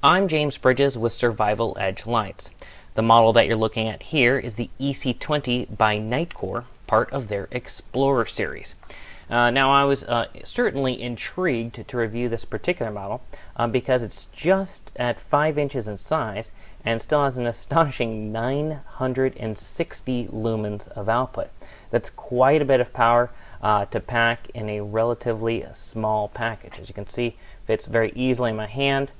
I'm James Bridges with Survival Edge Lights. The model that you're looking at here is the EC20 by Nitecore, part of their Explorer series. Now I was certainly intrigued to review this particular model because it's just at 5 inches in size and still has an astonishing 960 lumens of output. That's quite a bit of power to pack in a relatively small package. As you can see, fits very easily in my hand.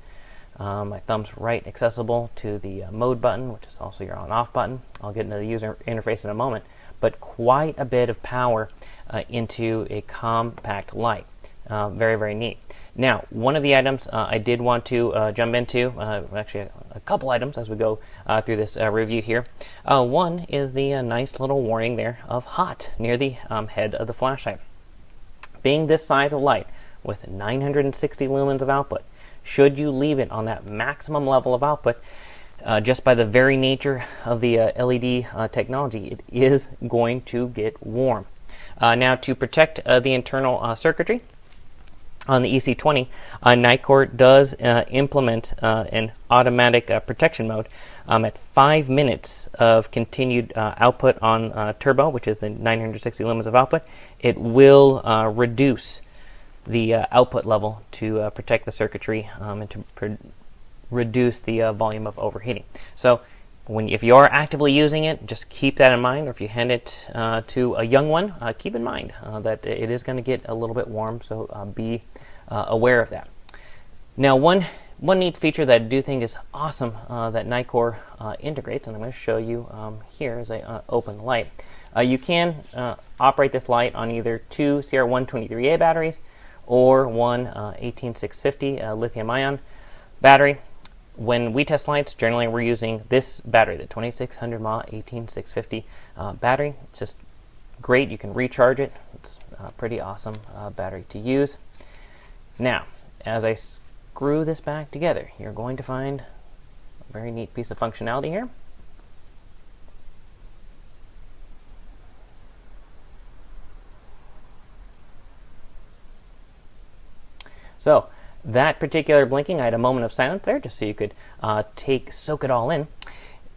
My thumb's right accessible to the mode button, which is also your on-off button. I'll get into the user interface in a moment, but quite a bit of power into a compact light. Very, very neat. Now, one of the items I did want to jump into, actually a couple items as we go through this review here. One is the nice little warning there of hot near the head of the flashlight. Being this size of light with 960 lumens of output, should you leave it on that maximum level of output, just by the very nature of the LED technology, it is going to get warm. Now, to protect the internal circuitry on the EC20, Nitecore does implement an automatic protection mode at 5 minutes of continued output on turbo, which is the 960 lumens of output. It will reduce the output level to protect the circuitry and to reduce the volume of overheating. So if you are actively using it, just keep that in mind, or if you hand it to a young one, keep in mind that it is going to get a little bit warm, so be aware of that. Now, one neat feature that I do think is awesome that Nitecore integrates, and I'm going to show you here as I open the light. You can operate this light on either 2 CR123A batteries or one 18650 lithium-ion battery. When we test lights, generally we're using this battery, the 2600 mAh 18650 battery. It's just great. You can recharge it. It's a pretty awesome battery to use. Now, as I screw this back together, you're going to find a very neat piece of functionality here. So that particular blinking, I had a moment of silence there just so you could soak it all in.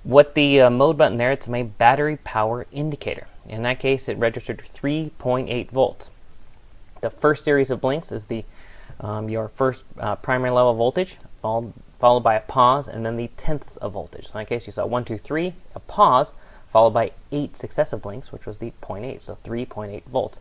What the mode button there, it's my battery power indicator. In that case, it registered 3.8 volts. The first series of blinks is the your first primary level voltage, followed by a pause, and then the tenths of voltage. So in that case, you saw 1, 2, 3, a pause, followed by 8 successive blinks, which was the 0.8, so 3.8 volts.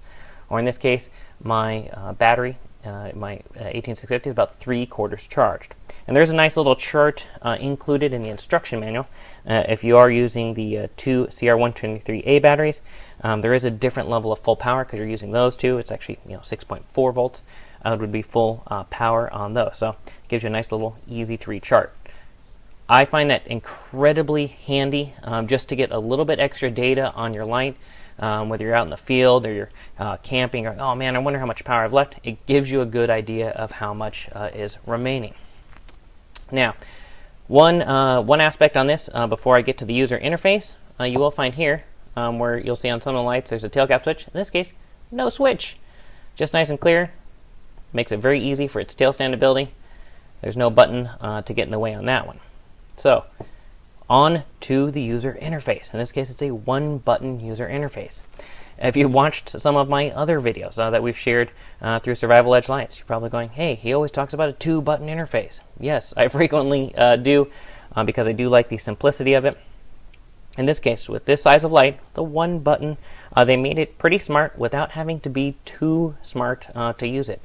Or in this case, my battery, my 18650 is about 3/4 charged. And there's a nice little chart included in the instruction manual. If you are using the 2 CR123A batteries, there is a different level of full power because you're using those two. It's actually 6.4 volts would be full power on those. So it gives you a nice little easy to read chart. I find that incredibly handy just to get a little bit extra data on your light. Whether you're out in the field or you're camping, or oh man, I wonder how much power I've left, it gives you a good idea of how much is remaining. Now, one aspect on this before I get to the user interface, you will find here where you'll see on some of the lights there's a tail cap switch. In this case, no switch, just nice and clear. Makes it very easy for its tail standability. There's no button to get in the way on that one. So, on to the user interface. In this case, it's a one-button user interface. If you watched some of my other videos that we've shared through Survival Edge Lights, you're probably going, hey, he always talks about a 2-button interface. Yes, I frequently do because I do like the simplicity of it. In this case, with this size of light, the one button, they made it pretty smart without having to be too smart to use it.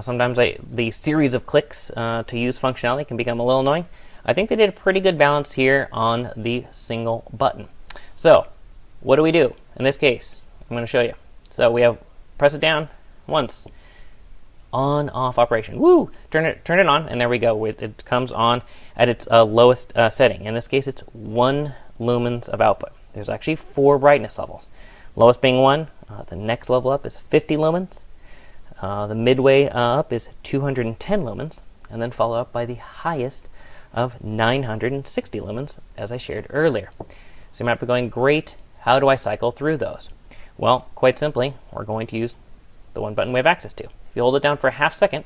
Sometimes the series of clicks to use functionality can become a little annoying. I think they did a pretty good balance here on the single button. So, what do we do? In this case, I'm going to show you. So we have press it down once. On-off operation. Woo! Turn it on, and there we go. It comes on at its lowest setting. In this case, it's 1 lumens of output. There's actually 4 brightness levels. Lowest being 1. The next level up is 50 lumens. The midway up is 210 lumens, and then followed up by the highest of 960 lumens, as I shared earlier. So you might be going, great, how do I cycle through those? Well, quite simply, we're going to use the one button we have access to. If you hold it down for a half second,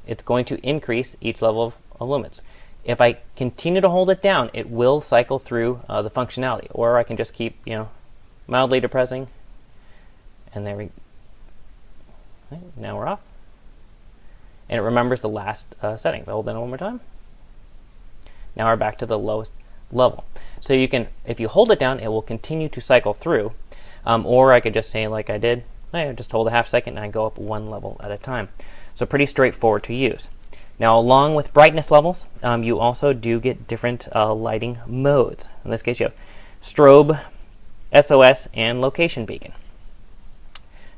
it's going to increase each level of lumens. If I continue to hold it down, it will cycle through the functionality, or I can just keep, mildly depressing, and there we. Okay, now we're off, and it remembers the last setting. If I hold that one more time, now we're back to the lowest level. So you can, if you hold it down, it will continue to cycle through, or I could just say, like I did, I just hold a half second and I go up one level at a time. So pretty straightforward to use. Now, along with brightness levels, you also do get different lighting modes. In this case, you have strobe, SOS, and location beacon.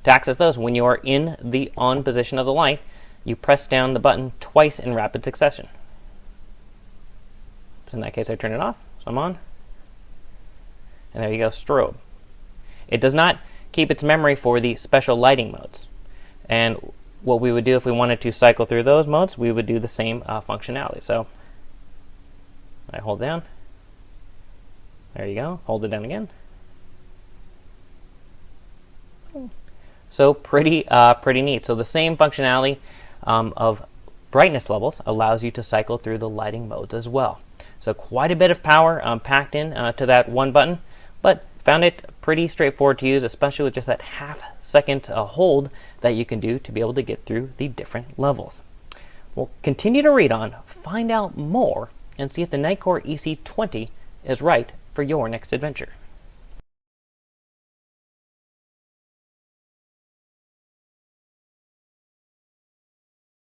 To access those, when you are in the on position of the light, you press down the button twice in rapid succession. So in that case, I turn it off, so I'm on. And there you go, strobe. It does not keep its memory for the special lighting modes. And what we would do if we wanted to cycle through those modes, we would do the same functionality. So I hold down. There you go. Hold it down again. So pretty neat. So the same functionality of brightness levels allows you to cycle through the lighting modes as well. So quite a bit of power packed in to that one button, but found it pretty straightforward to use, especially with just that half-second hold that you can do to be able to get through the different levels. We'll continue to read on, find out more, and see if the Nitecore EC20 is right for your next adventure.